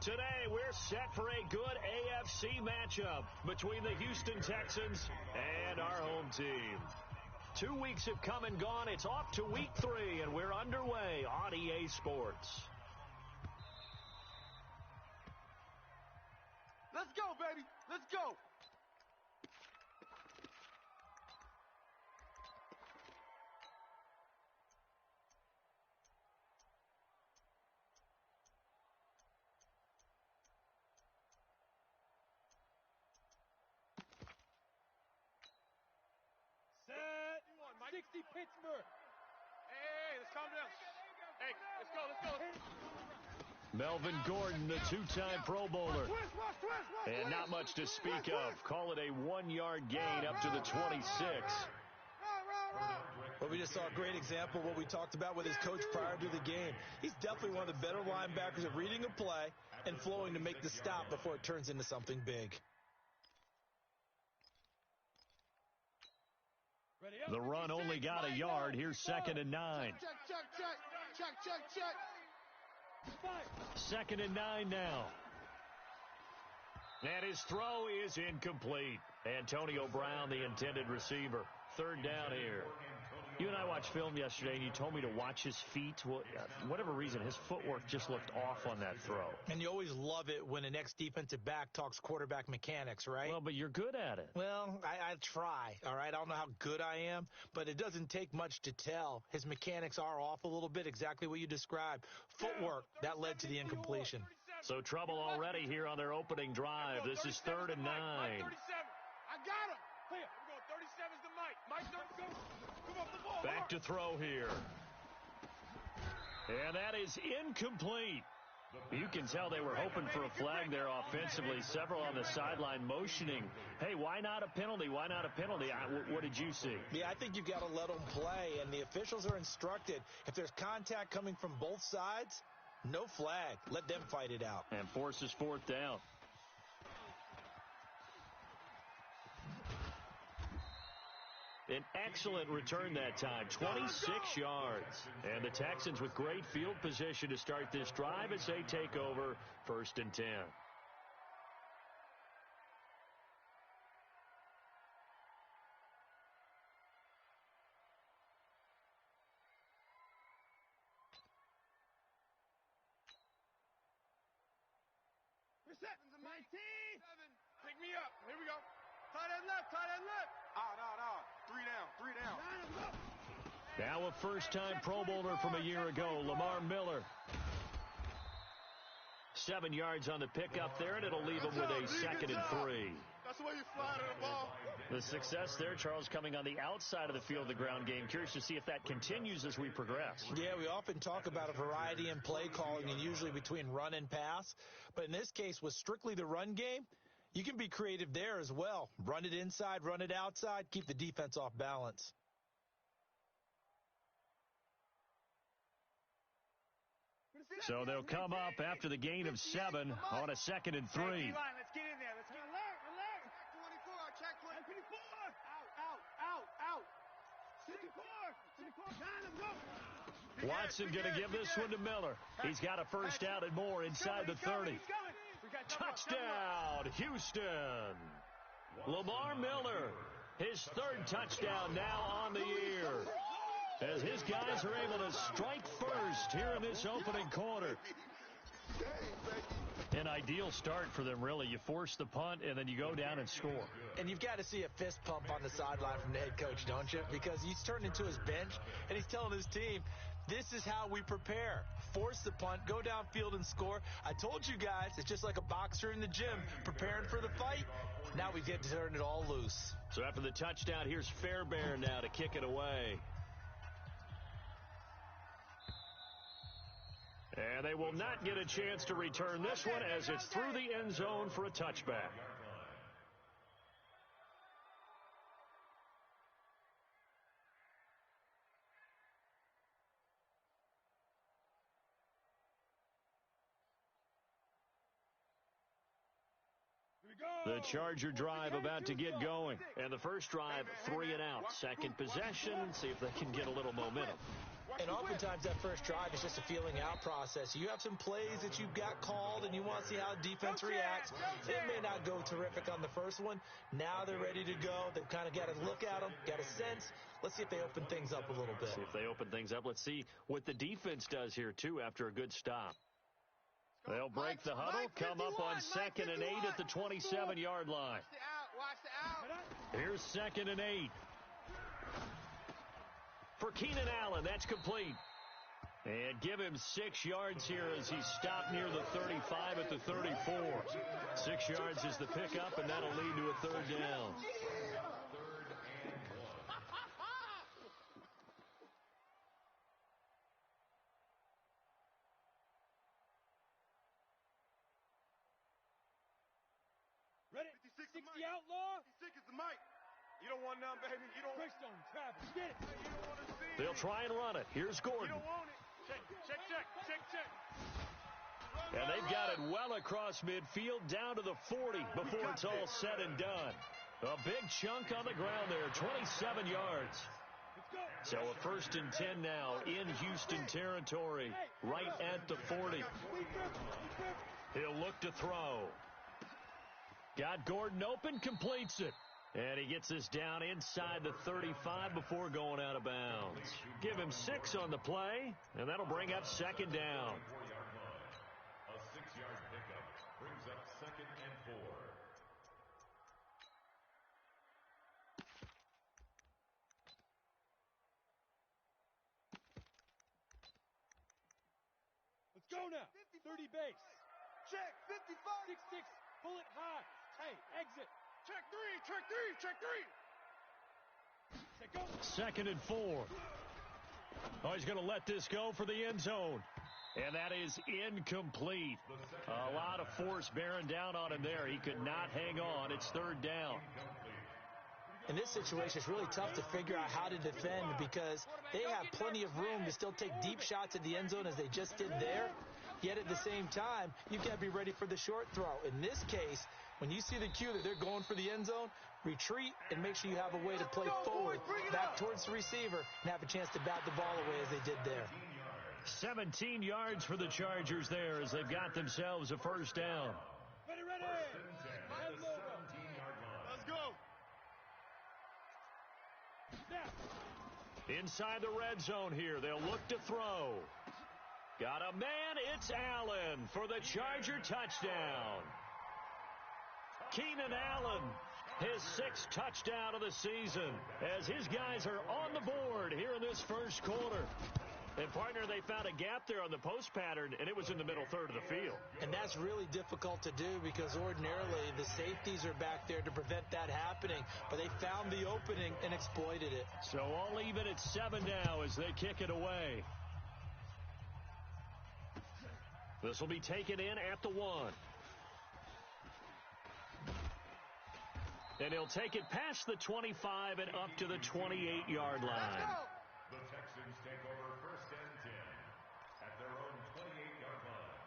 Today, we're set for a good AFC matchup between the Houston Texans and our home team. 2 weeks have come and gone. It's off to week 3, and we're underway on EA Sports. Let's go, baby. Let's go. Set. 60 Pittsburgh. Hey, let's calm down. Hey, let's go. Melvin Gordon, the 2-time Pro Bowler. And not much to speak of. Call it a 1-yard gain up to the 26. Well, we just saw a great example of what we talked about with his coach prior to the game. He's definitely one of the better linebackers at reading a play and flowing to make the stop before it turns into something big. The run only got a yard. Here's 2nd and 9. Check. 2nd and 9 now. And his throw is incomplete. Antonio Brown, the intended receiver. 3rd down here. You and I watched film yesterday, and you told me to watch his feet. Well, whatever reason, his footwork just looked off on that throw. And you always love it when an ex-defensive back talks quarterback mechanics, right? Well, but you're good at it. Well, I try, all right? I don't know how good I am, but it doesn't take much to tell. His mechanics are off a little bit, exactly what you described. Footwork, that led to the incompletion. So trouble already here on their opening drive. This is 3rd and 9. 37. I got him. Here, we're going 37's the Mike. Mike, come off the ball. Back to throw here. And that is incomplete. You can tell they were hoping for a flag there offensively. Several on the sideline motioning. Hey, why not a penalty? Why not a penalty? What did you see? Yeah, I think you've got to let them play, and the officials are instructed. If there's contact coming from both sides, no flag. Let them fight it out. And forces 4th down. An excellent return that time, 26 yards. And the Texans with great field position to start this drive as they take over 1st and 10. We're set. 19. Pick me up. Here we go. Tight end left. No. 3 down. Now a first-time Pro Bowler from a year ago, Lamar Miller. 7 yards on the pickup there, and it'll leave him with a 2nd and 3. That's the way you fly to the ball. The success there, Charles, coming on the outside of the field, the ground game. Curious to see if that continues as we progress. Yeah, we often talk about a variety in play calling and usually between run and pass. But in this case, with strictly the run game, you can be creative there as well. Run it inside, run it outside, keep the defense off balance. So they'll come up after the gain of 7 on a 2nd and 3. Let's get in there. Let's get alert. Check 24. Out. 64. Watson going to give this one to Miller. He's got a first down and more inside the 30. Touchdown, Houston. Lamar Miller, his 3rd touchdown now on the year, as his guys are able to strike first here in this opening quarter. An ideal start for them, really. You force the punt, and then you go down and score. And you've got to see a fist pump on the sideline from the head coach, don't you? Because he's turned into his bench, and he's telling his team, this is how we prepare. Force the punt, go downfield and score. I told you guys, it's just like a boxer in the gym preparing for the fight. Now we get to turn it all loose. So after the touchdown, here's Fairbairn now to kick it away. And they will not get a chance to return this one as it's through the end zone for a touchback. The Charger drive about to get going. And the first drive, 3 and out. Second possession, see if they can get a little momentum. And oftentimes that first drive is just a feeling out process. You have some plays that you've got called and you want to see how defense reacts. It may not go terrific on the first one. Now they're ready to go. They've kind of got to look at them, got a sense. Let's see if they open things up a little bit. See if they open things up. Let's see what the defense does here, too, after a good stop. They'll break the huddle, come up on 2nd and 8 at the 27-yard line. Watch the out. Here's 2nd and 8. For Keenan Allen, that's complete. And give him 6 yards here as he stopped near the 35 at the 34. 6 yards is the pickup, and that'll lead to a 3rd down. Ready? 60 outlaw. 56 is the mic. You don't want none, baby. You don't. Christone, Travis, get it. You don't want to see. They'll try and run it. Here's Gordon. You don't want it. Check. And they've got it well across midfield down to the 40 before it's all said and done. A big chunk on the ground there, 27 yards. So a 1st and 10 now in Houston territory, right at the 40. He'll look to throw. Got Gordon open, completes it. And he gets this down inside the 35 before going out of bounds. Give him 6 on the play, and that'll bring up 2nd down. A 6-yard pickup brings up 2nd and 4. Let's go now. 30 base. Check. 55. 6-6. Pull it high. Hey, exit. Check 3. 2nd and 4. Oh, he's going to let this go for the end zone. And that is incomplete. A lot of force bearing down on him there. He could not hang on. It's 3rd down. In this situation, it's really tough to figure out how to defend because they have plenty of room to still take deep shots at the end zone as they just did there. Yet at the same time, you've got to be ready for the short throw. In this case, when you see the cue that they're going for the end zone, retreat and make sure you have a way to play forward, back towards the receiver, and have a chance to bat the ball away as they did there. 17 yards for the Chargers there as they've got themselves a 1st down. Ready. Let's go. Inside the red zone here, they'll look to throw. Got a man, it's Allen for the Charger touchdown. Keenan Allen, his 6th touchdown of the season, as his guys are on the board here in this first quarter. And, partner, they found a gap there on the post pattern, and it was in the middle 3rd of the field. And that's really difficult to do because ordinarily the safeties are back there to prevent that happening. But they found the opening and exploited it. So all even at 7 now as they kick it away. This will be taken in at the 1. And he'll take it past the 25 and up to the 28-yard line. The Texans take over 1st and 10 at their own 28-yard line.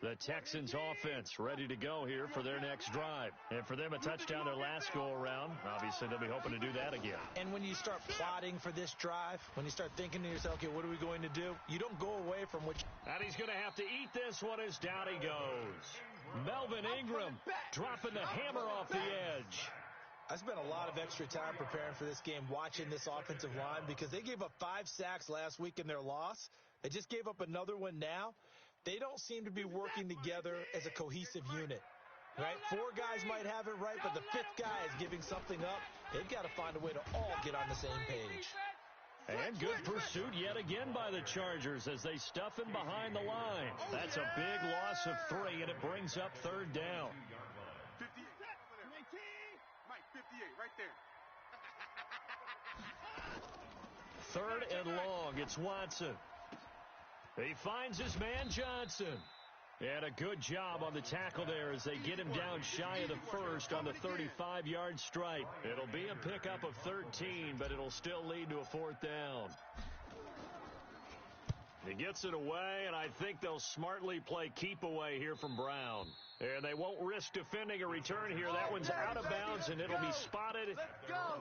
The Texans offense ready to go here for their next drive. And for them, a touchdown their last go-around. Obviously, they'll be hoping to do that again. And when you start plotting for this drive, when you start thinking to yourself, okay, what are we going to do? You don't go away from what And he's going to have to eat this one as down he goes. Melvin Ingram dropping the hammer off the edge. I spent a lot of extra time preparing for this game watching this offensive line because they gave up 5 sacks last week in their loss. They just gave up another one now. They don't seem to be working together as a cohesive unit. Right? 4 guys might have it right, but the 5th guy is giving something up. They've got to find a way to all get on the same page. And good pursuit yet again by the Chargers as they stuff him behind the line. That's a big loss of 3, and it brings up 3rd down. 58. Mike, 58, right there. 3rd and long. It's Watson. He finds his man Johnson. And a good job on the tackle there as they get him down shy of the 1st on the 35-yard stripe. It'll be a pickup of 13, but it'll still lead to a 4th down. He gets it away, and I think they'll smartly play keep away here from Brown. And they won't risk defending a return here. That one's out of bounds, and it'll be spotted.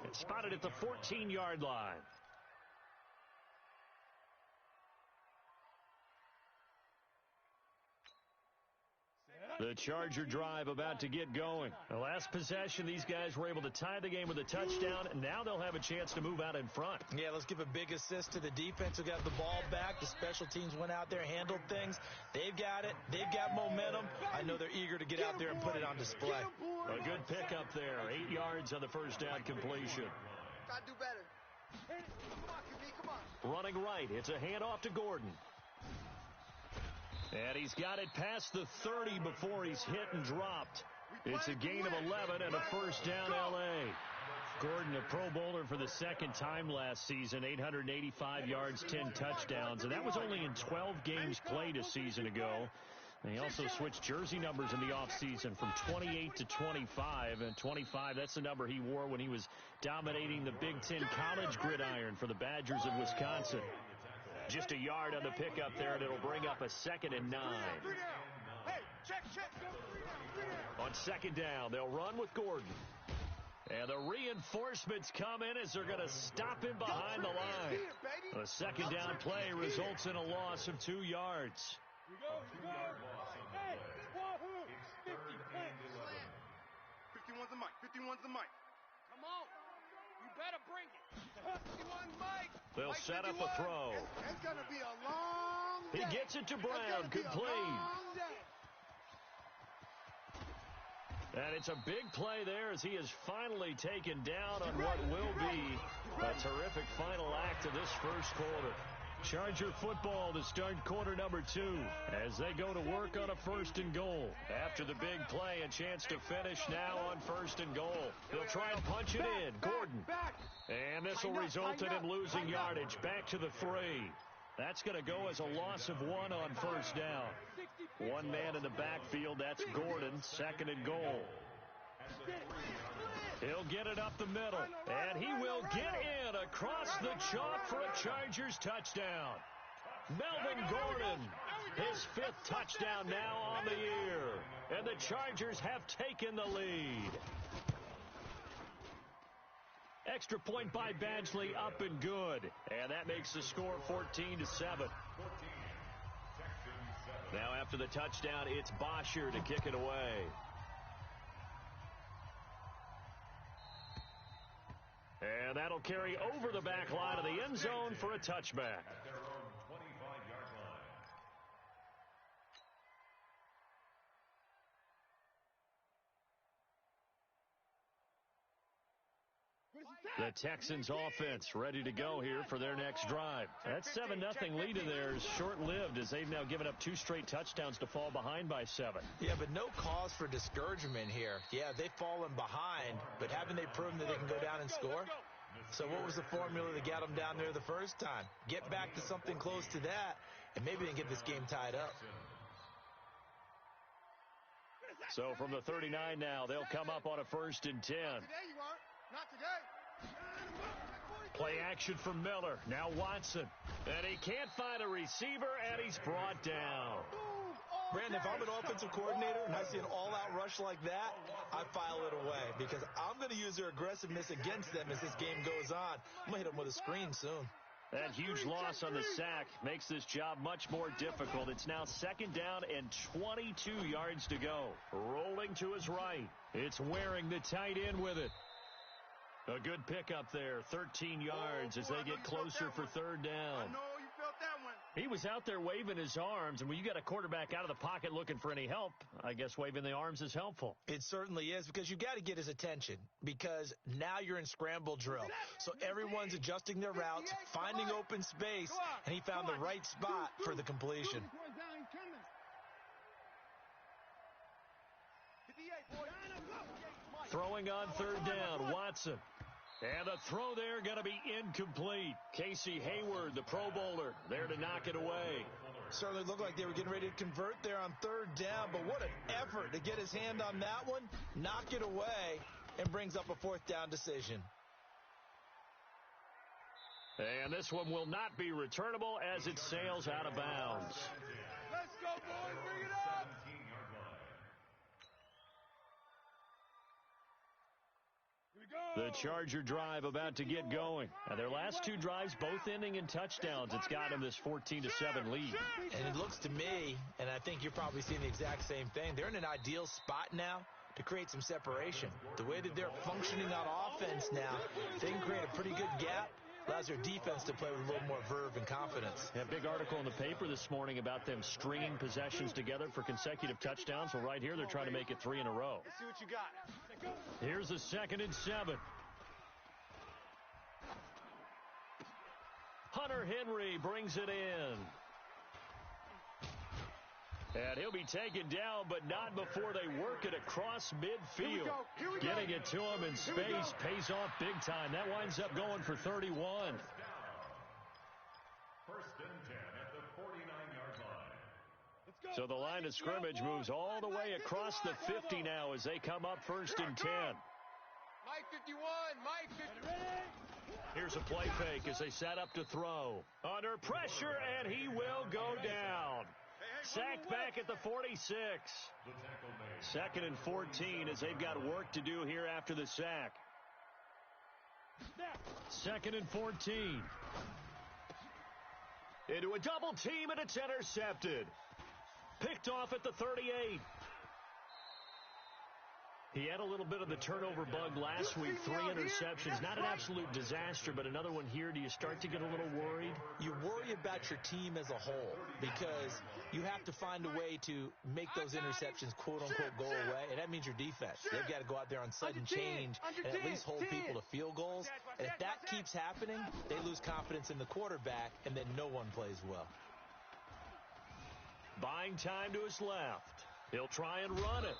It's spotted at the 14-yard line. The Charger drive about to get going. The last possession, these guys were able to tie the game with a touchdown, and now they'll have a chance to move out in front. Yeah, let's give a big assist to the defense who got the ball back. The special teams went out there, handled things. They've got it. They've got momentum. I know they're eager to get out there and put it on display. A good pickup there. 8 yards on the first down completion. Gotta do better. Come on, Kavee, come on. Running right. It's a handoff to Gordon. And he's got it past the 30 before he's hit and dropped. It's a gain of 11 and a first down L.A. Gordon, a Pro Bowler for the second time last season, 885 yards, 10 touchdowns, and that was only in 12 games played a season ago. And he also switched jersey numbers in the offseason from 28 to 25, and 25, that's the number he wore when he was dominating the Big Ten college gridiron for the Badgers of Wisconsin. Just a yard on the pickup there, and it'll bring up a 2nd and 9. Hey, check. On 2nd down, they'll run with Gordon. And the reinforcements come in as they're going to stop him behind the line. The 2nd down play results in a loss of 2 yards. You go. Hey, wahoo! 51's the mic. 51's the mic. Come on. You better bring it. 51's mic. They'll set up a throw. It's going to be a long day. He gets it to Brown. Complete. And it's a big play there as he is finally taken down on what will be a terrific final act of this first quarter. Charger football to start quarter number 2 as they go to work on a 1st and goal. After the big play, a chance to finish now on 1st and goal. They'll try and punch it in. Gordon. And this will result in him losing yardage. Back to the 3. That's going to go as a loss of 1 on 1st down. One man in the backfield. That's Gordon. 2nd and goal. He'll get it up the middle, and he will get in across the chalk for a Chargers touchdown. Melvin Gordon, his 5th touchdown now on the year, and the Chargers have taken the lead. Extra point by Badgley, up and good, and that makes the score 14-7. Now after the touchdown, it's Bosher to kick it away. And that'll carry over the back line of the end zone for a touchback. At their own 25-yard line. The Texans offense ready to go here for their next drive. That 7-0 lead of theirs short-lived as they've now given up 2 straight touchdowns to fall behind by 7. Yeah, but no cause for discouragement here. Yeah, they've fallen behind, but haven't they proven that they can go down and score? So what was the formula that got them down there the first time? Get back to something close to that, and maybe they can get this game tied up. So from the 39 now, they'll come up on a 1st and 10. Today you aren't. Not today. Play action for Miller. Now Watson. And he can't find a receiver, and he's brought down. Brandon, if I'm an offensive coordinator and I see an all-out rush like that, I file it away because I'm going to use their aggressiveness against them as this game goes on. I'm going to hit them with a screen soon. That huge loss on the sack makes this job much more difficult. It's now 2nd down and 22 yards to go. Rolling to his right. It's Waring, the tight end, with it. A good pickup there, 13 yards as they get closer for 3rd down. I know you felt that one. He was out there waving his arms, and when you got a quarterback out of the pocket looking for any help, I guess waving the arms is helpful. It certainly is because you've got to get his attention because now you're in scramble drill. So everyone's adjusting their routes, finding open space, and he found the right spot for the completion. Throwing on 3rd down, Watson. And the throw there going to be incomplete. Casey Hayward, the Pro Bowler, there to knock it away. Certainly looked like they were getting ready to convert there on 3rd down, but what an effort to get his hand on that one, knock it away, and brings up a 4th down decision. And this one will not be returnable as it sails out of bounds. Let's go, boys. Bring it up. The Charger drive about to get going. Now, their last two drives both ending in touchdowns. It's got them this 14-7 lead. And it looks to me, and I think you're probably seeing the exact same thing, they're in an ideal spot now to create some separation. The way that they're functioning on offense now, they can create a pretty good gap. Allows their defense to play with a little more verve and confidence. A big article in the paper this morning about them stringing possessions together for consecutive touchdowns. Well, right here, they're trying to make it 3 in a row. Let's see what you got. Here's a 2nd and 7. Hunter Henry brings it in. And he'll be taken down, but not before they work it across midfield. Here we go. Getting it to him in space pays off big time. That winds up going for 31. First and 10 at the 49-yard line. So the line of scrimmage moves all the way across the 50 now as they come up 1st and 10. Mike 51, Mike 51. Here's a play fake as they set up to throw. Under pressure, and he will go down. Sacked back at the 46. 2nd and 14 as they've got work to do here after the sack. 2nd and 14. Into a double team, and it's intercepted. Picked off at the 38. He had a little bit of the turnover bug last week. 3 interceptions. Not an absolute disaster, but another one here. Do you start to get a little worried? You worry about your team as a whole because you have to find a way to make those interceptions, quote-unquote, go away, and that means your defense. They've got to go out there on sudden change and at least hold people to field goals. And if that keeps happening, they lose confidence in the quarterback, and then no one plays well. Buying time to his left. He'll try and run it.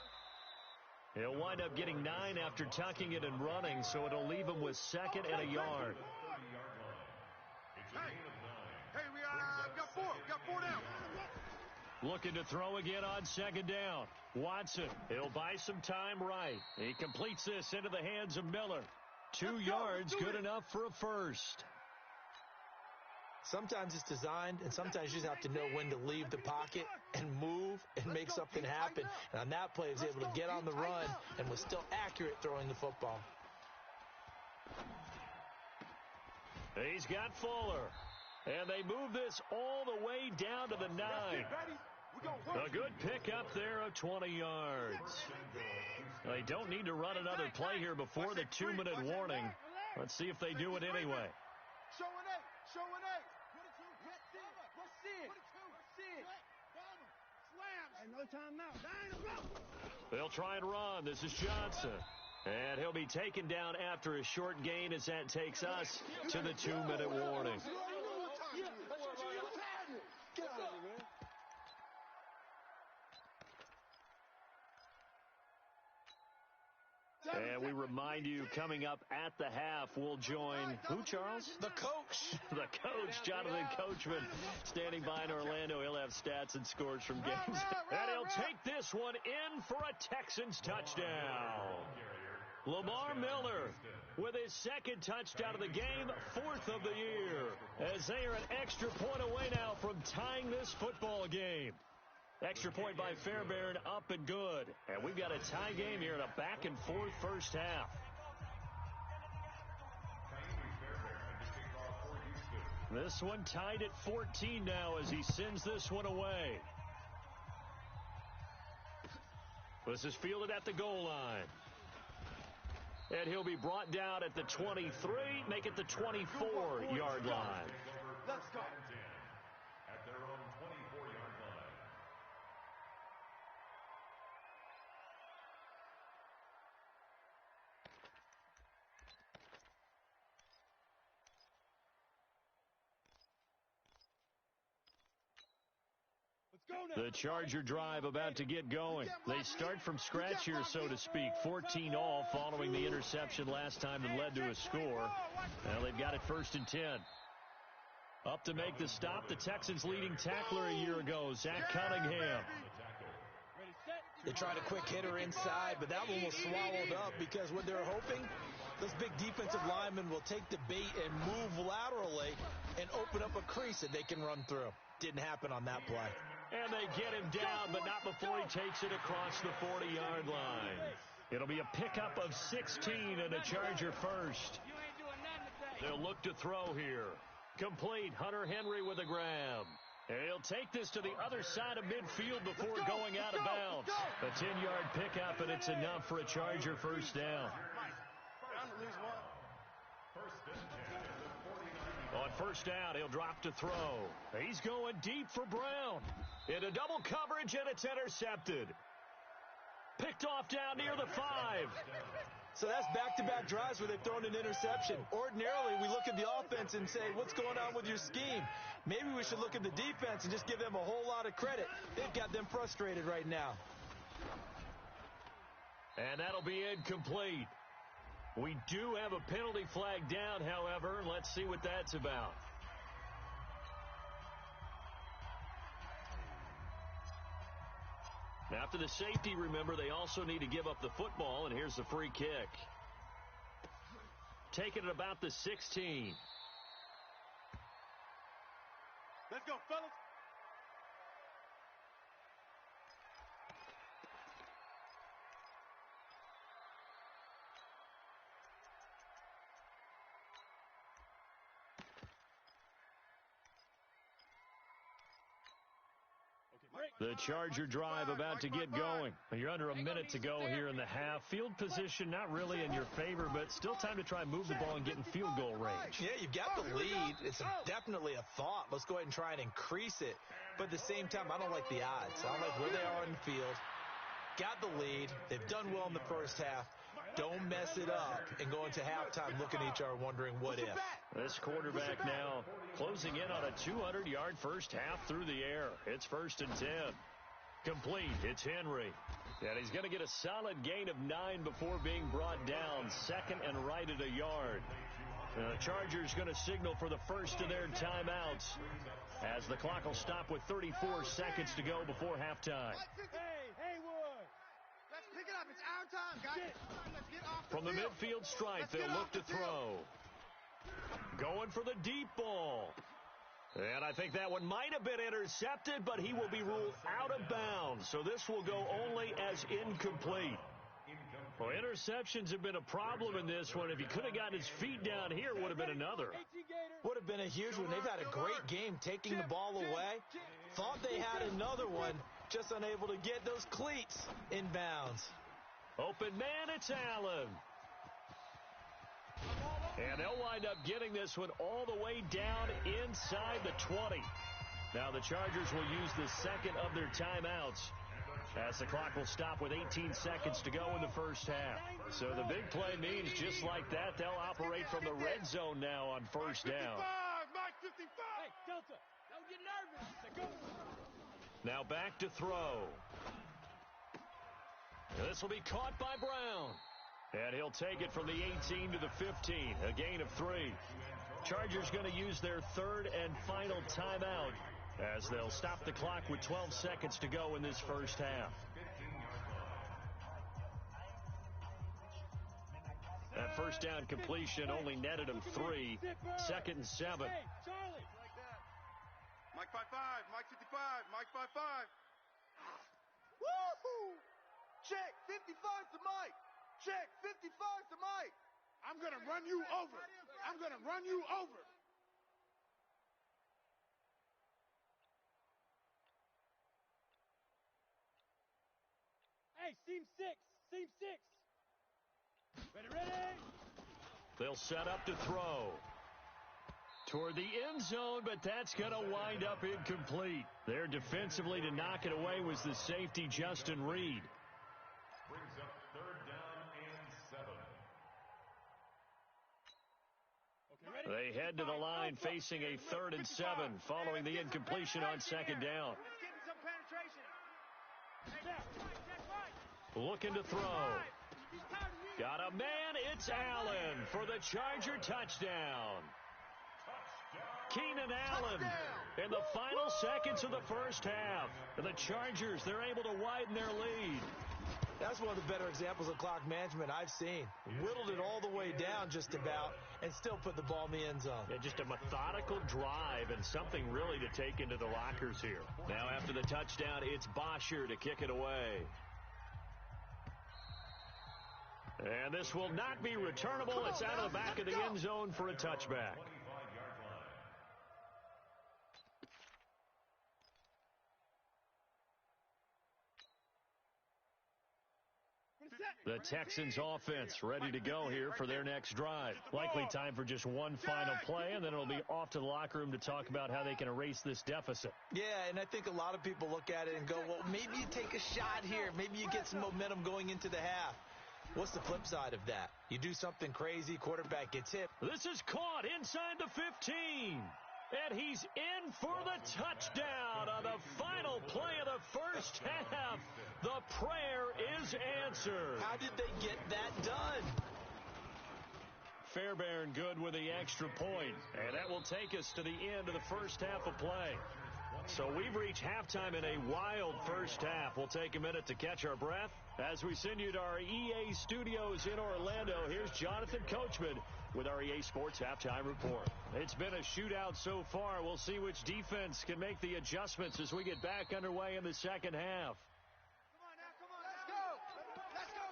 He'll wind up getting 9 after tucking it and running, so it'll leave him with 2nd and a yard. Hey, we got 4 down. Looking to throw again on 2nd down. Watson, he'll buy some time right. He completes this into the hands of Miller. 2 yards, good enough for a first. Sometimes it's designed, and sometimes you just have to know when to leave the pocket and move and make something happen. And on that play, he was able to get on the run and was still accurate throwing the football. He's got Fuller. And they move this all the way down to the 9. A good pickup there of 20 yards. They don't need to run another play here before the 2-minute warning. Let's see if they do it anyway. Show an 8. Show an 8. And no timeout. They'll try and run. This is Johnson. And he'll be taken down after a short gain as that takes us to the 2-minute warning. And we remind you, coming up at the half, we'll join who, Charles? The coach. The coach, Jonathan Coachman, standing by in Orlando. He'll have stats and scores from games. And he'll take this one in for a Texans touchdown. Lamar Miller with his 2nd touchdown of the game, 4th of the year, as they are an extra point away now from tying this football game. Extra point by Fairbairn, up and good. And we've got a tie game here in a back-and-forth first half. This one tied at 14 now as he sends this one away. This is fielded at the goal line. And he'll be brought down at the 23, make it the 24-yard line. Let's go. At their own 24-yard line. The Charger drive about to get going. They start from scratch here, so to speak. 14 all following the interception last time that led to a score. Well, they've got it 1st and 10. Up to make the stop, the Texans' leading tackler a year ago, Zach Cunningham. They tried a quick hitter inside, but that one was swallowed up because what they're hoping, those big defensive linemen will take the bait and move laterally and open up a crease that they can run through. Didn't happen on that play. And they get him down, but not before he takes it across the 40-yard line. It'll be a pickup of 16 and a Charger first. They'll look to throw here. Complete. Hunter Henry with a grab. He'll take this to the other side of midfield before going out of bounds. A 10-yard pickup, and it's enough for a Charger first down. On first down, he'll drop to throw. He's going deep for Brown. Into double coverage, and it's intercepted. Picked off down near the 5. So that's back-to-back drives where they've thrown an interception. Ordinarily, we look at the offense and say, what's going on with your scheme? Maybe we should look at the defense and just give them a whole lot of credit. They've got them frustrated right now. And that'll be incomplete. We do have a penalty flag down, however. Let's see what that's about. After the safety, remember, they also need to give up the football, and here's the free kick. Taking it about the 16. Let's go, fellas. The Charger drive about to get going. You're under a minute to go here in the half. Field position not really in your favor, but still time to try and move the ball and get in field goal range. Yeah, you've got the lead. It's definitely a thought. Let's go ahead and try and increase it. But at the same time, I don't like the odds. I don't like where they are on the field. Got the lead. They've done well in the first half. Don't mess it up and go into halftime looking at each other wondering what if. This quarterback now closing in on a 200-yard first half through the air. It's 1st and 10. Complete. It's Henry. And he's going to get a solid gain of 9 before being brought down. 2nd and right at a yard. The Chargers going to signal for the first of their timeouts as the clock will stop with 34 seconds to go before halftime. Let's pick it up. It's our time, guys. Let's get off From the midfield stripe, they'll look to throw. Going for the deep ball. And I think that one might have been intercepted, but he will be ruled out of bounds. So this will go only as incomplete. Well, interceptions have been a problem in this one. If he could have gotten his feet down here, it would have been another. Would have been a huge one. They've had a great game taking the ball away. Thought they had another one, just unable to get those cleats in bounds. Open man, it's Allen. And they'll wind up getting this one all the way down inside the 20. Now the Chargers will use the second of their timeouts as the clock will stop with 18 seconds to go in the first half. So the big play means just like that, they'll operate from the red zone now on first down. Mike 55! Hey, Delta, don't get nervous. Now back to throw. This will be caught by Brown. And he'll take it from the 18 to the 15, a gain of 3. Chargers going to use their third and final timeout as they'll stop the clock with 12 seconds to go in this first half. That first down completion only netted him 3. 2nd and 7. Hey, Charlie. Like that. Mike 55, Mike 55, Mike 55. Woohoo! Check, 55 to Mike. Check, 55 to Mike. I'm going to run you over. I'm going to run you over. Hey, seam 6. Seam 6. Ready. They'll set up to throw. Toward the end zone, but that's going to wind up incomplete. There defensively to knock it away was the safety, Justin Reed. Brings up 3rd down and 7. They head to the line facing a 3rd and 7 following the incompletion on 2nd down. Let's get some penetration. Looking to throw. Got a man, it's Allen for the Charger touchdown. Keenan Allen in the final seconds of the first half. And the Chargers, they're able to widen their lead. That's one of the better examples of clock management I've seen. Whittled it all the way down just about and still put the ball in the end zone. Yeah, just a methodical drive and something really to take into the lockers here. Now after the touchdown, it's Bosher to kick it away. And this will not be returnable. It's out of the back of the end zone for a touchback. The Texans offense ready to go here for their next drive. Likely time for just one final play, and then it'll be off to the locker room to talk about how they can erase this deficit. Yeah, and I think a lot of people look at it and go, well, maybe you take a shot here. Maybe you get some momentum going into the half. What's the flip side of that? You do something crazy, quarterback gets hit. This is caught inside the 15. And he's in for the touchdown on the final play of the first half. The prayer is answered. How did they get that done? Fairbairn good with the extra point. And that will take us to the end of the first half of play. So we've reached halftime in a wild first half. We'll take a minute to catch our breath as we send you to our EA studios in Orlando. Here's Jonathan Coachman with our EA Sports Halftime Report. It's been a shootout so far. We'll see which defense can make the adjustments as we get back underway in the second half. Come on now, come on. Let's go. Let's go.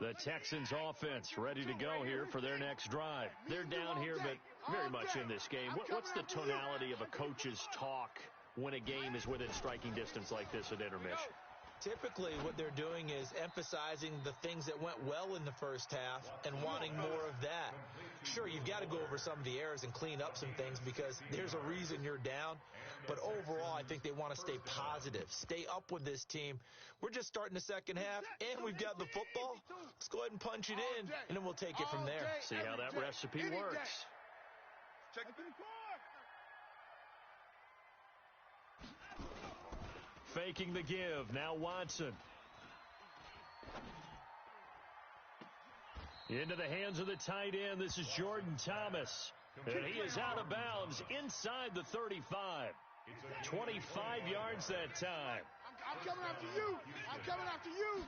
The Texans offense ready to go here for their next drive. They're down here, but very much in this game. What's the tonality of a coach's talk when a game is within striking distance like this at intermission? Typically, what they're doing is emphasizing the things that went well in the first half and wanting more of that. Sure, you've got to go over some of the errors and clean up some things because there's a reason you're down. But overall, I think they want to stay positive, stay up with this team. We're just starting the second half, and we've got the football. Let's go ahead and punch it in, and then we'll take it from there. See how that recipe works. Check the board. Faking the give. Now Watson. Into the hands of the tight end. This is Jordan Thomas. And he is out of bounds inside the 35. 25 yards that time. I'm coming after you. I'm coming after you.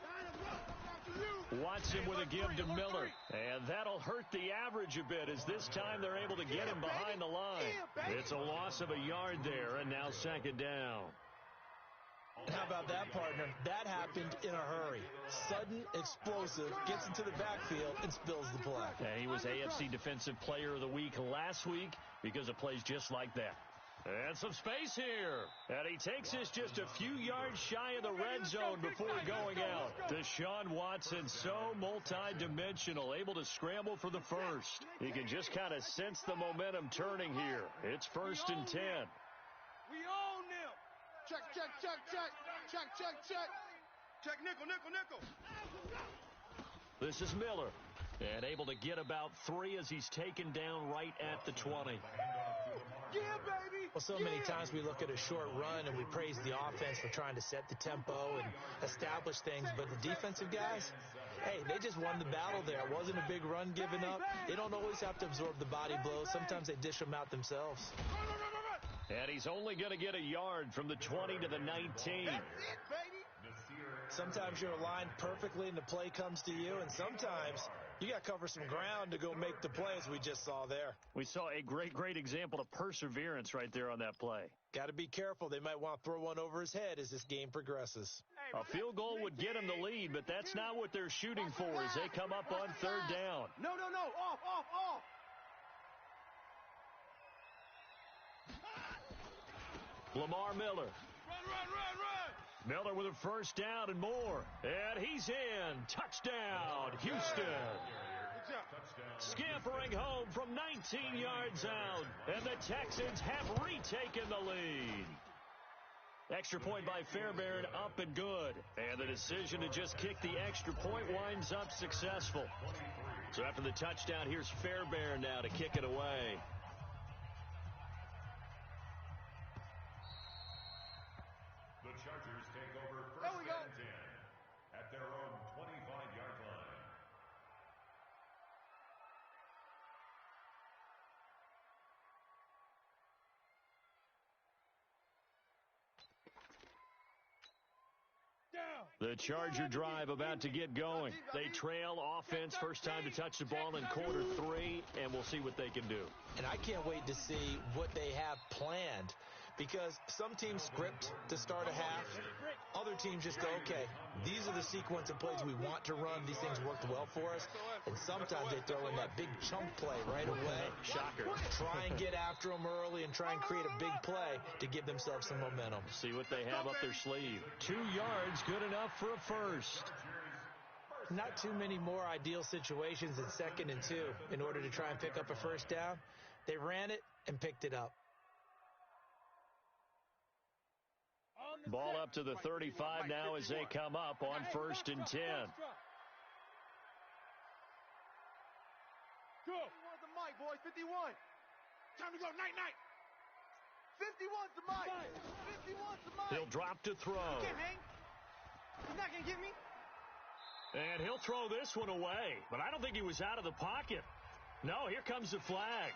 Watson with a give to Miller. And that'll hurt the average a bit as this time they're able to get him behind the line. It's a loss of a yard there, and now second down. How about that, partner? That happened in a hurry. Sudden, explosive, gets into the backfield, and spills the play. And he was AFC Defensive Player of the Week last week because of plays just like that. And some space here. And he takes us just a few yards shy of the red zone before going out. Deshaun Watson, so multi-dimensional, able to scramble for the first. You can just kind of sense the momentum turning here. It's 1st and 10. We own them. Check. Check nickel. This is Miller. And able to get about 3 as he's taken down right at the 20. Yeah, baby. Well, so many times we look at a short run and we praise the offense for trying to set the tempo and establish things. But the defensive guys, hey, they just won the battle there. It wasn't a big run given up. They don't always have to absorb the body blows. Sometimes they dish them out themselves. And he's only going to get a yard from the 20 to the 19. That's it, baby. Sometimes you're aligned perfectly and the play comes to you, and sometimes you got to cover some ground to go make the play, as we just saw there. We saw a great example of perseverance right there on that play. Got to be careful. They might want to throw one over his head as this game progresses. A field goal would get him the lead, but that's not what they're shooting for as they come up on 3rd down. No. Off. Lamar Miller. Run. Miller with a first down and more. And he's in. Touchdown, Houston. Good job. Scampering home from 19 yards out. And the Texans have retaken the lead. Extra point by Fairbairn, up and good. And the decision to just kick the extra point winds up successful. So after the touchdown, here's Fairbairn now to kick it away. The Chargers take over 1st and 10 at their own 25-yard line. Down. The Charger drive about to get going. They trail offense first time to touch the ball in quarter 3, and we'll see what they can do. And I can't wait to see what they have planned, because some teams script to start a half. Other teams just go, okay, these are the sequence of plays we want to run. These things worked well for us. And sometimes they throw in that big chunk play right away. Shocker. Try and get after them early and try and create a big play to give themselves some momentum. See what they have up their sleeve. 2 yards, good enough for a first. Not too many more ideal situations in 2nd and 2 in order to try and pick up a first down. They ran it and picked it up. Ball up to the 35 now as they come up on 1st and 10. Go. 51's the mic, boys. 51. Time to go. Night. 51's the mic. 51's the mic. He'll drop to throw. You can't hang. He's not going to get me. And he'll throw this one away. But I don't think he was out of the pocket. No, here comes the flag.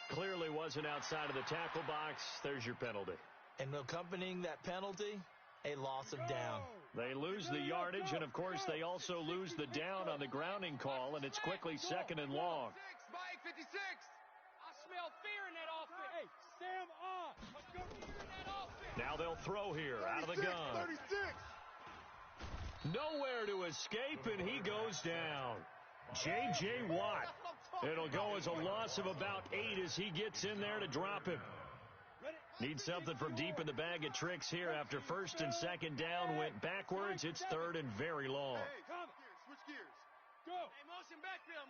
Clearly wasn't outside of the tackle box. There's your penalty. And accompanying that penalty, a loss of down. They lose the yardage, and of course they also lose the down on the grounding call, and it's quickly 2nd and long. Mike, 56. I smell fear in that offense. Hey, Sam on. Let's go. Fear in that offense. Now they'll throw here out of the gun. 36. Nowhere to escape, and he goes down. J.J. Watt. It'll go as a loss of about 8 as he gets in there to drop him. Need something from deep in the bag of tricks here after 1st and 2nd down went backwards. It's 3rd and very long. Hey, switch gears. Go. Hey, motion backfield.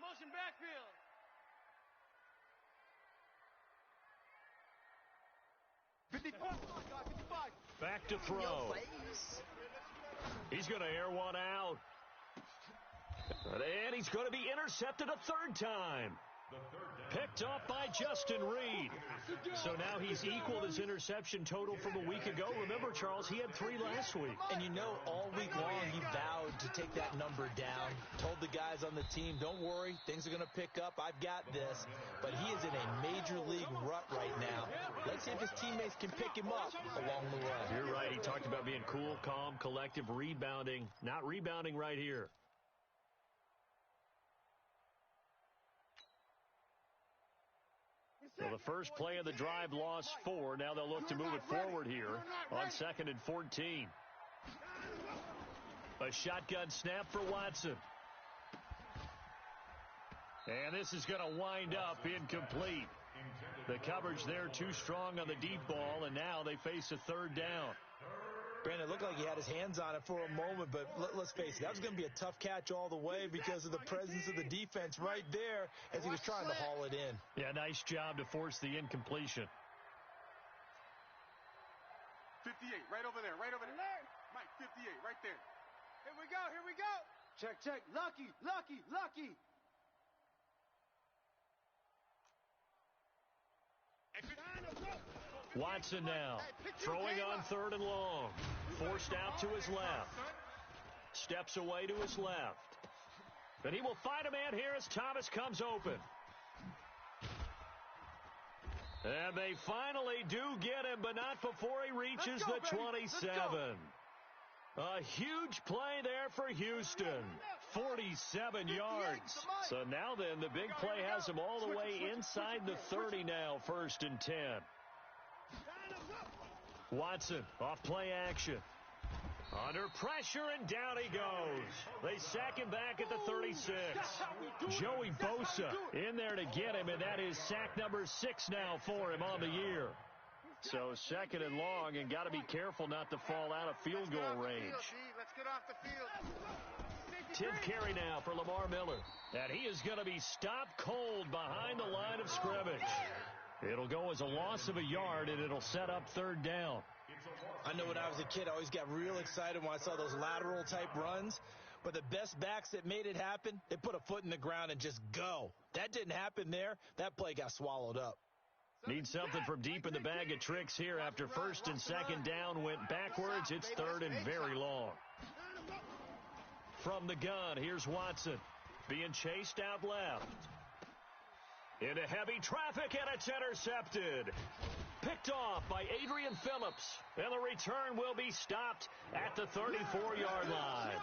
55. 55. Back to throw. He's going to air one out. And he's going to be intercepted a 3rd time. Picked off by Justin Reed. So now he's equaled his interception total from a week ago. Remember, Charles, he had 3 last week. And you know, all week long he vowed to take that number down. Told the guys on the team, don't worry, things are going to pick up. I've got this. But he is in a major league rut right now. Let's see if his teammates can pick him up along the way. You're right. He talked about being cool, calm, collective, rebounding. Not rebounding right here. So the first play of the drive lost 4. Now they'll look to move it forward here on 2nd and 14. A shotgun snap for Watson. And this is going to wind up incomplete. The coverage there too strong on the deep ball, and now they face a 3rd down. Brandon, it looked like he had his hands on it for a moment, but let's face it, that was going to be a tough catch all the way because of the presence of the defense right there as he was trying to haul it in. Yeah, nice job to force the incompletion. 58, right over there. Mike, 58, right there. Here we go. Check. Lucky. Watson now, throwing on 3rd and long. Forced out to his left. Steps away to his left. And he will find a man here as Thomas comes open. And they finally do get him, but not before he reaches the 27. A huge play there for Houston. 47 yards. So now then, the big play has him all the way inside the 30 now, 1st and 10. Watson off play action. Under pressure, and down he goes. They sack him back at the 36. Joey Bosa in there to get him, and that is sack number 6 now for him on the year. So 2nd and long, and got to be careful not to fall out of field goal range. Let's get off the field. 10th carry now for Lamar Miller. And he is going to be stopped cold behind the line of scrimmage. It'll go as a loss of a yard, and it'll set up 3rd down. I know when I was a kid, I always got real excited when I saw those lateral-type runs. But the best backs that made it happen, they put a foot in the ground and just go. That didn't happen there. That play got swallowed up. Need something from deep in the bag of tricks here after 1st and 2nd down went backwards. It's 3rd and very long. From the gun, here's Watson being chased out left. Into heavy traffic, and it's intercepted. picked off by Adrian Phillips. And the return will be stopped at the 34-yard line.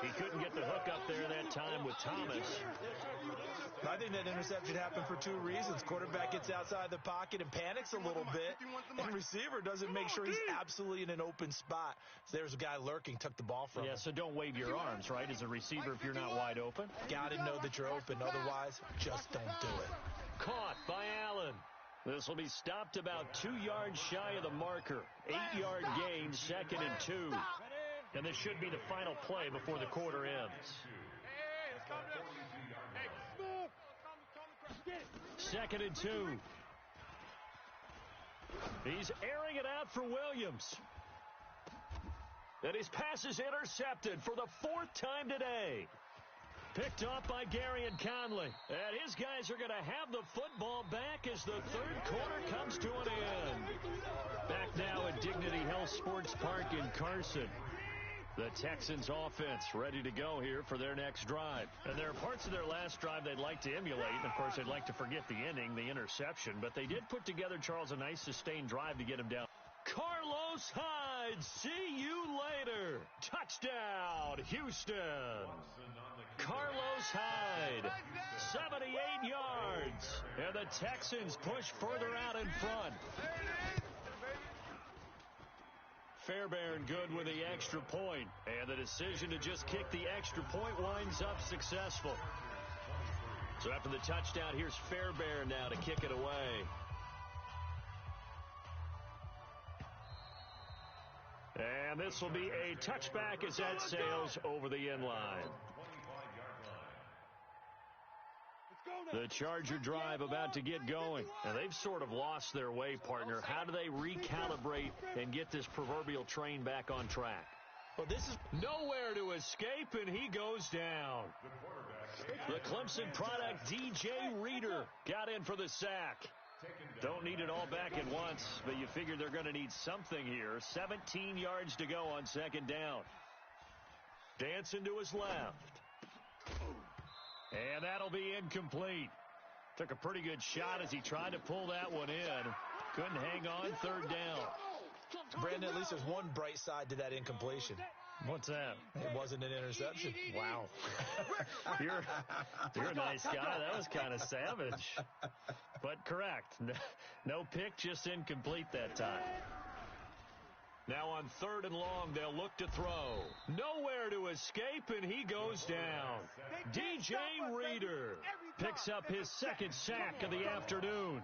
He couldn't get the hook up there that time with Thomas. I think that interception happened for two reasons. Quarterback gets outside the pocket and panics a little bit, and receiver doesn't make sure he's absolutely in an open spot. So there's a guy lurking, took the ball from him. Yeah, so don't wave your arms, right, as a receiver if you're not wide open. Got to know that you're open. Otherwise, just don't do it. Caught by Allen. This will be stopped about 2 yards shy of the marker. 8-yard gain, 2nd and 2. And this should be the final play before the quarter ends. 2nd and 2. He's airing it out for Williams. And his pass is intercepted for the 4th time today. Picked off by Gary and Conley. And his guys are going to have the football back as the 3rd quarter comes to an end. Back now at Dignity Health Sports Park in Carson. The Texans offense ready to go here for their next drive. And there are parts of their last drive they'd like to emulate. And, of course, they'd like to forget the ending, the interception. But they did put together, Charles, a nice sustained drive to get him down. Carlos Hyde, see you later. Touchdown, Houston. Carlos Hyde, 78 yards. And the Texans push further out in front. Fairbairn good with the extra point. And the decision to just kick the extra point winds up successful. So after the touchdown, here's Fairbairn now to kick it away. And this will be a touchback as that sails over the end line. The Charger drive about to get going. And they've sort of lost their way, partner. How do they recalibrate and get this proverbial train back on track? Well, this is nowhere to escape, and he goes down. The Clemson product, DJ Reader, got in for the sack. Don't need it all back at once, but you figure they're going to need something here. 17 yards to go on 2nd down. Dancing to his left. And that'll be incomplete. Took a pretty good shot as he tried to pull that one in. Couldn't hang on, 3rd down. Brandon, at least there's one bright side to that incompletion. What's that? It wasn't an interception. Wow. You're a nice guy. That was kind of savage. But correct. No pick, just incomplete that time. Now on 3rd and long, they'll look to throw. Nowhere to escape, and he goes down. DJ Reader picks up his 2nd sack of the afternoon.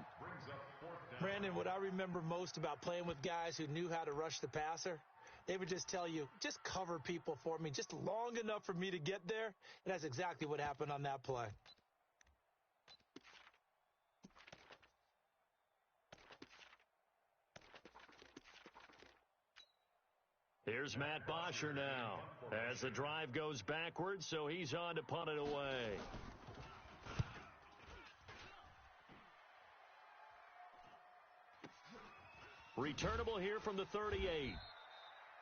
Brandon, what I remember most about playing with guys who knew how to rush the passer, they would just tell you, just cover people for me, just long enough for me to get there. And that's exactly what happened on that play. Here's Matt Bosher now as the drive goes backwards, so he's on to punt it away. Returnable here from the 38.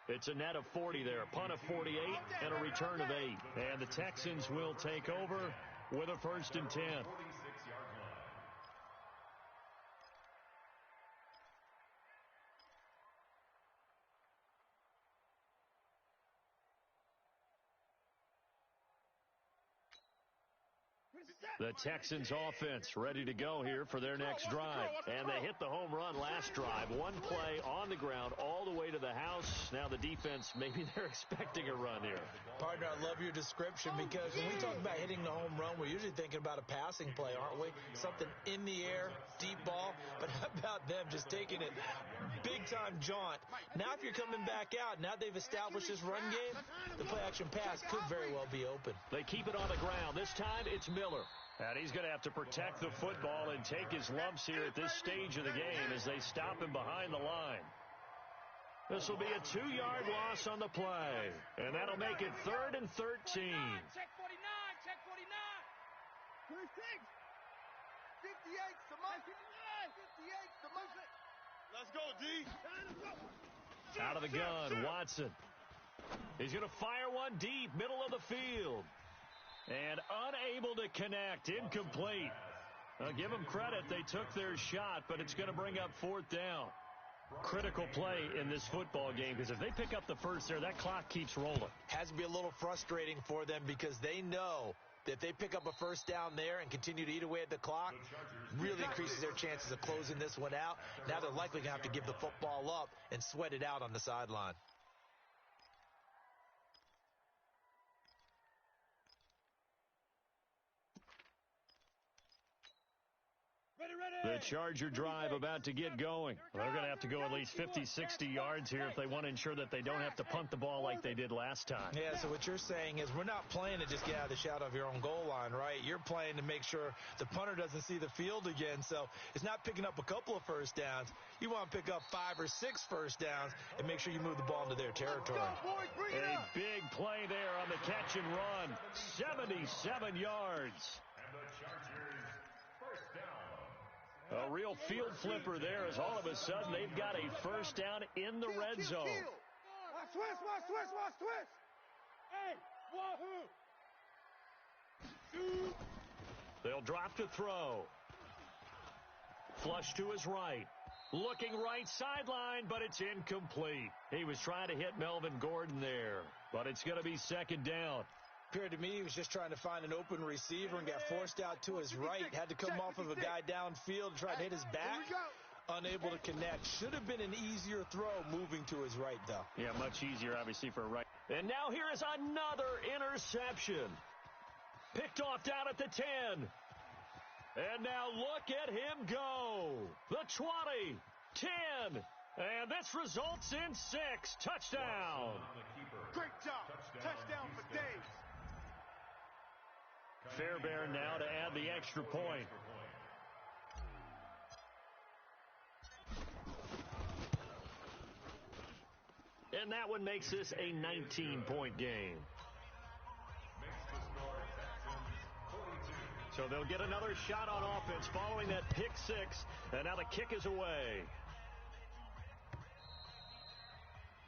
It's a net of 40 there, punt of 48 and a return of 8. And the Texans will take over with a 1st and 10. The Texans offense ready to go here for their next drive. And they hit the home run last drive. One play on the ground all the way to the house. Now the defense, maybe they're expecting a run here. Partner, I love your description because when we talk about hitting the home run, we're usually thinking about a passing play, aren't we? Something in the air, deep ball. But how about them just taking it big-time jaunt? Now if you're coming back out, now they've established this run game, the play-action pass could very well be open. They keep it on the ground. This time it's Miller. And he's going to have to protect the football and take his lumps here at this stage of the game as they stop him behind the line. This will be a 2-yard loss on the play. And that'll make it 3rd and 13. Check 49, check 49. 56. 58, Samantha. 58, Samantha. Let's go, D. Out of the gun, Watson. He's going to fire one deep, middle of the field. And unable to connect, incomplete. Give them credit. They took their shot, but it's going to bring up fourth down. Critical play in this football game, because if they pick up the first there, that clock keeps rolling. Has to be a little frustrating for them because they know that if they pick up a first down there and continue to eat away at the clock, really increases their chances of closing this one out. Now they're likely going to have to give the football up and sweat it out on the sideline. The Charger drive about to get going. They're going to have to go at least 50, 60 yards here if they want to ensure that they don't have to punt the ball like they did last time. Yeah, so what you're saying is we're not playing to just get out of the shadow of your own goal line, right? You're playing to make sure the punter doesn't see the field again. So it's not picking up a couple of first downs. You want to pick up 5 or 6 first downs and make sure you move the ball into their territory. A big play there on the catch and run. 77 yards. And the Chargers first down. A real field flipper there as all of a sudden they've got a first down in the red zone. Watch twist. Hey, wahoo! They'll drop to throw. Flush to his right. Looking right sideline, but it's incomplete. He was trying to hit Melvin Gordon there, but it's going to be second down. Appeared to me he was just trying to find an open receiver and got forced out to his right. Had to come off of a guy downfield and try to hit his back. Unable to connect. Should have been an easier throw moving to his right, though. Yeah, much easier, obviously, for a right. And now here is another interception. Picked off down at the 10. And now look at him go. The 20, 10. And this results in 6. Touchdown. Great job. Touchdown for Dave. Fairbairn now to add the extra point. And that one makes this a 19-point game. So they'll get another shot on offense following that pick 6. And now the kick is away.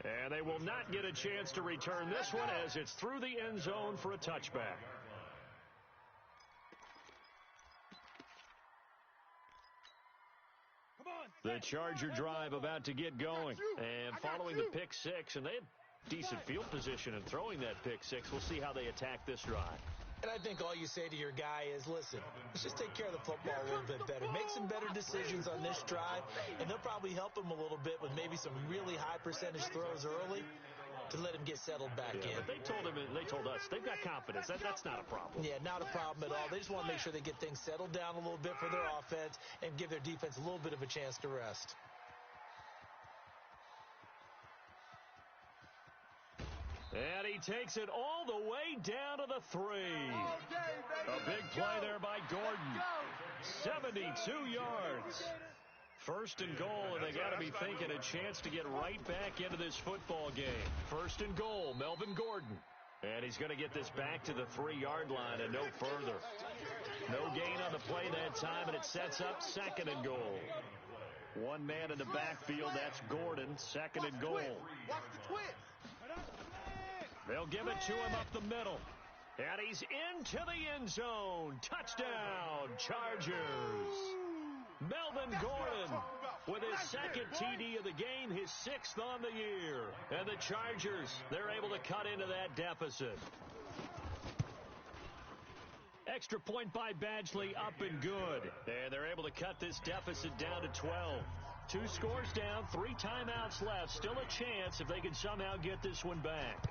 And they will not get a chance to return this one as it's through the end zone for a touchback. The Charger drive about to get going. And following the pick 6, and they had decent field position in throwing that pick 6. We'll see how they attack this drive. And I think all you say to your guy is, listen, let's just take care of the football a little bit better. Make some better decisions on this drive, and they'll probably help him a little bit with maybe some really high percentage throws early to let him get settled back in. But they told us they've got confidence. That's not a problem. Yeah, not a problem at all. They just want to make sure they get things settled down a little bit for their offense and give their defense a little bit of a chance to rest. And he takes it all the way down to the 3. A big play there by Gordon. 72 yards. First and goal, and they got to be thinking a chance to get right back into this football game. First and goal, Melvin Gordon. And he's going to get this back to the 3-yard line and no further. No gain on the play that time, and it sets up second and goal. One man in the backfield, that's Gordon, second and goal. Watch the twist. They'll give it to him up the middle. And he's into the end zone. Touchdown, Chargers. Melvin Gordon with his second TD of the game, his 6th on the year. And the Chargers, they're able to cut into that deficit. Extra point by Badgley, up and good. And they're able to cut this deficit down to 12. 2 scores down, 3 timeouts left. Still a chance if they can somehow get this one back.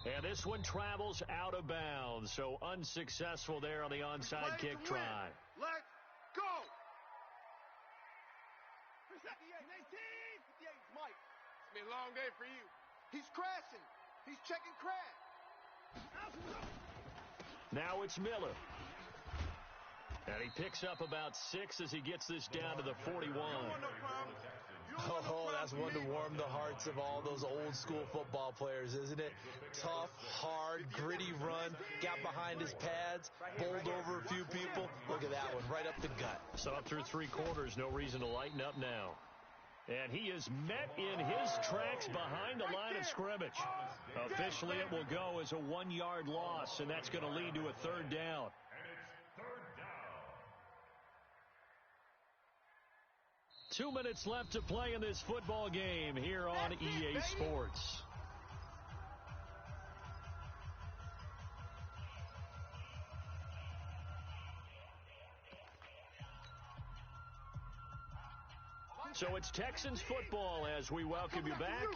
And this one travels out of bounds, so unsuccessful there on the onside kick try. Let's go! 58, Mike. It's been a long day for you. He's crashing. He's checking crash. Now it's Miller. And he picks up about 6 as he gets this down to the 41. Oh, that's one to warm the hearts of all those old school football players, isn't it? Tough, hard, gritty run, got behind his pads, bowled over a few people. Look at that one, right up the gut. Saw through 3 quarters, no reason to lighten up now. And he is met in his tracks behind the line of scrimmage. Officially, it will go as a 1-yard loss, and that's going to lead to a 3rd down. And it's 3rd down. 2 minutes left to play in this football game here on EA Sports. So it's Texans football as we welcome you back.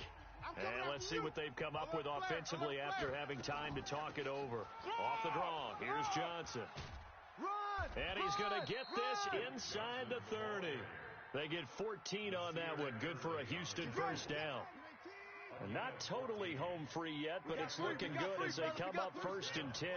And let's see what they've come up with offensively after having time to talk it over. Off the draw, here's Johnson. And he's going to get this inside the 30. They get 14 on that one. Good for a Houston first down. And not totally home free yet, but it's looking good as they come up 1st and 10.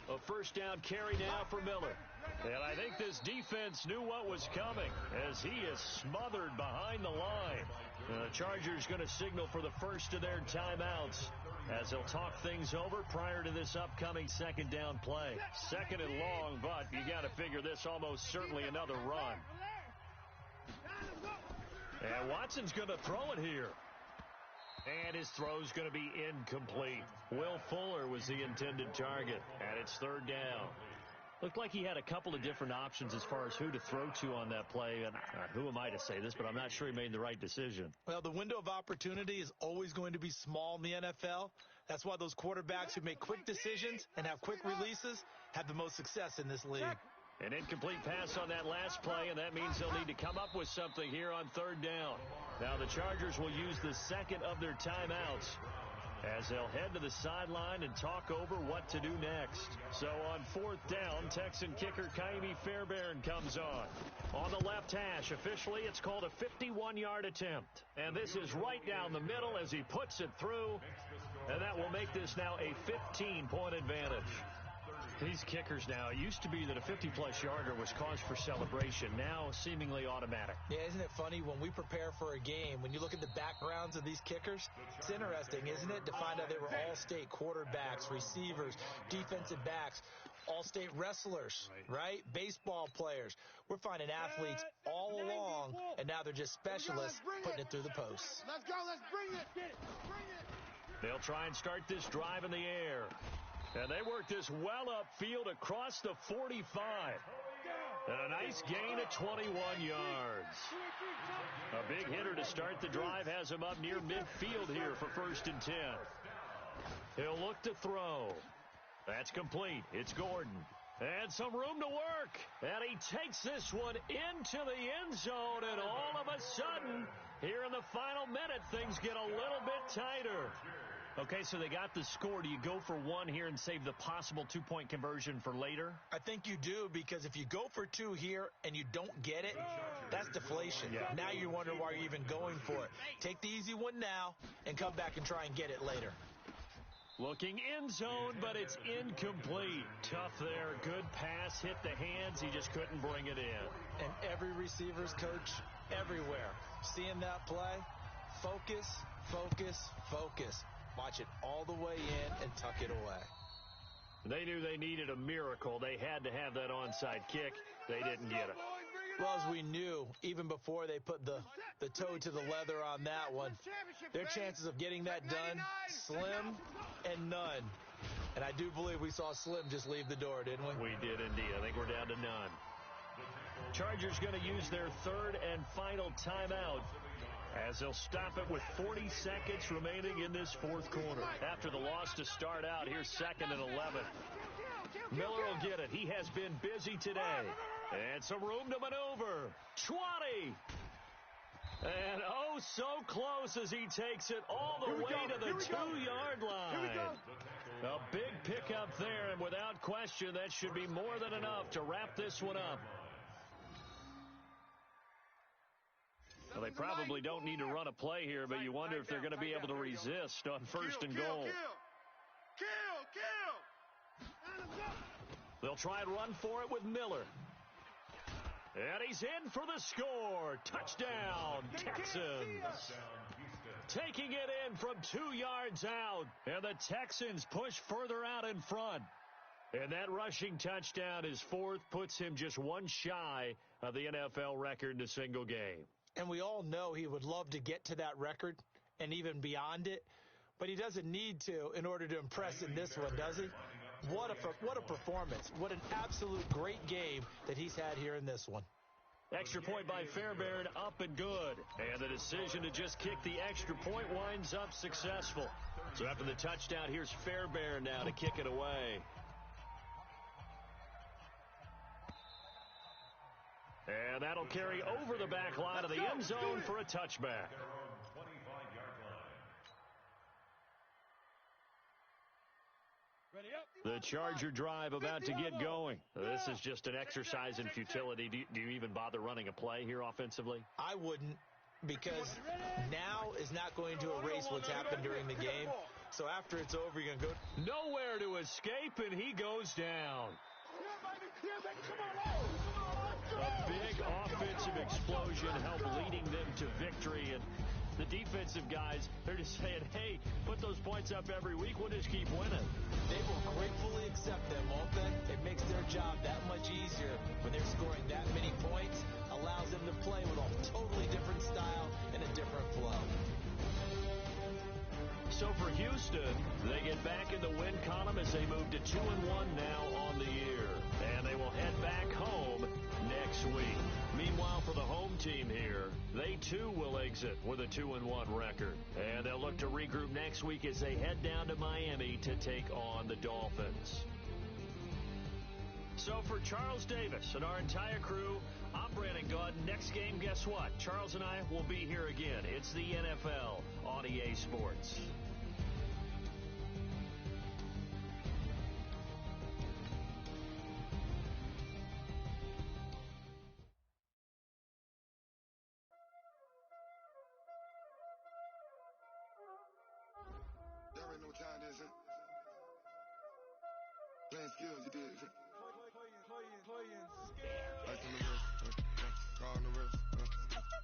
A first down carry now for Miller. And I think this defense knew what was coming as he is smothered behind the line. And the Chargers going to signal for the first of their timeouts as they'll talk things over prior to this upcoming second down play. Second and long, but you got to figure this almost certainly another run. And Watson's going to throw it here. And his throw's going to be incomplete. Will Fuller was the intended target, and it's 3rd down. Looked like he had a couple of different options as far as who to throw to on that play. And who am I to say this, but I'm not sure he made the right decision. Well, the window of opportunity is always going to be small in the NFL. That's why those quarterbacks who make quick decisions and have quick releases have the most success in this league. An incomplete pass on that last play, and that means they'll need to come up with something here on 3rd down. Now the Chargers will use the second of their timeouts as they'll head to the sideline and talk over what to do next. So on 4th down, Texan kicker Kaimi Fairbairn comes on. On the left hash, officially it's called a 51-yard attempt. And this is right down the middle as he puts it through. And that will make this now a 15-point advantage. These kickers now, it used to be that a 50-plus yarder was cause for celebration. Now seemingly automatic. Yeah, isn't it funny when we prepare for a game, when you look at the backgrounds of these kickers, it's interesting, isn't it, to find out they were all-state quarterbacks, receivers, defensive backs, all-state wrestlers, right? Baseball players. We're finding athletes all along, and now they're just specialists putting it through the posts. Let's go, let's bring it. Bring it. They'll try and start this drive in the air. And they work this well upfield across the 45. And a nice gain of 21 yards. A big hitter to start the drive has him up near midfield here for 1st and 10. He'll look to throw. That's complete. It's Gordon. And some room to work. And he takes this one into the end zone. And all of a sudden, here in the final minute, things get a little bit tighter. Okay, so they got the score. Do you go for one here and save the possible 2-point conversion for later? I think you do, because if you go for 2 here and you don't get it, that's deflation. Yeah. Now you wonder why you're even going for it. Take the easy one now and come back and try and get it later. Looking end zone, but it's incomplete. Tough there. Good pass. Hit the hands. He just couldn't bring it in. And every receiver's coach everywhere, seeing that play, focus, focus, focus. Watch it all the way in and tuck it away. They knew they needed a miracle. They had to have that onside kick. They didn't get it. Well, as we knew, even before they put the toe to the leather on that one, their chances of getting that done, slim and none. And I do believe we saw Slim just leave the door, didn't we? We did indeed. I think we're down to none. Chargers going to use their 3rd and final timeout as they'll stop it with 40 seconds remaining in this 4th quarter. After the loss to start out, here's 2nd and 11. Miller will get it. He has been busy today. And some room to maneuver. 20. And oh, so close as he takes it all the way to the 2-yard line. A big pickup there, and without question, that should be more than enough to wrap this one up. Well, they probably don't need to run a play here, but you wonder if they're going to be able to resist on 1st and goal. They'll try and run for it with Miller. And he's in for the score. Touchdown, Texans. Taking it in from 2 yards out. And the Texans push further out in front. And that rushing touchdown, his 4th, puts him just one shy of the NFL record in a single game. And we all know he would love to get to that record and even beyond it, but he doesn't need to in order to impress in this one, does he? What a performance. What an absolute great game that he's had here in this one. Extra point by Fairbairn, up and good. And the decision to just kick the extra point winds up successful. So after the touchdown, here's Fairbairn now to kick it away. And that'll carry over the back line of the end zone for a touchback. The Charger drive about to get going. This is just an exercise in futility. Do you even bother running a play here offensively? I wouldn't, because now is not going to erase what's happened during the game. So after it's over, you're going to go. Nowhere to escape, and he goes down. A big offensive explosion helped leading them to victory, and the defensive guys, they're just saying, hey, put those points up every week, we'll just keep winning. They will gratefully accept them, won't they? It makes their job that much easier when they're scoring that many points, allows them to play with a totally different style and a different flow. So for Houston, they get back in the win column as they move to 2-1 now on the year. And they will head back home next week. Meanwhile, for the home team here, they too will exit with a 2-1 record. And they'll look to regroup next week as they head down to Miami to take on the Dolphins. So for Charles Davis and our entire crew, I'm Brandon Gaunt. Next game, guess what? Charles and I will be here again. It's the NFL on EA Sports. Y'all already know what time it is, huh? Playing skills, you did. Playing skills. Ice on the wrist, car on the wrist,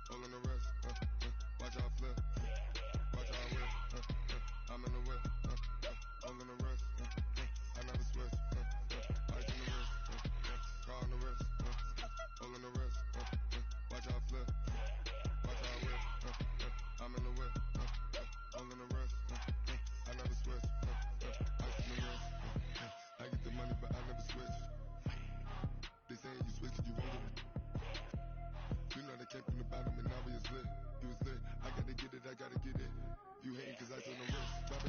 pull on the wrist, watch out flip, watch out whip, I'm in the whip, pull on the wrist, I never switch, ice on the wrist, car on the wrist, pull on the wrist, watch out flip, watch out whip, I'm in the whip, pull on the wrist, I never switch, ice on the wrist, I get the money but I never switch. They saying you switch and you won't get it. You know they came from the bottom and now we is lit. You was lit, I gotta get it, I gotta get it. You hating cause I told them wrist.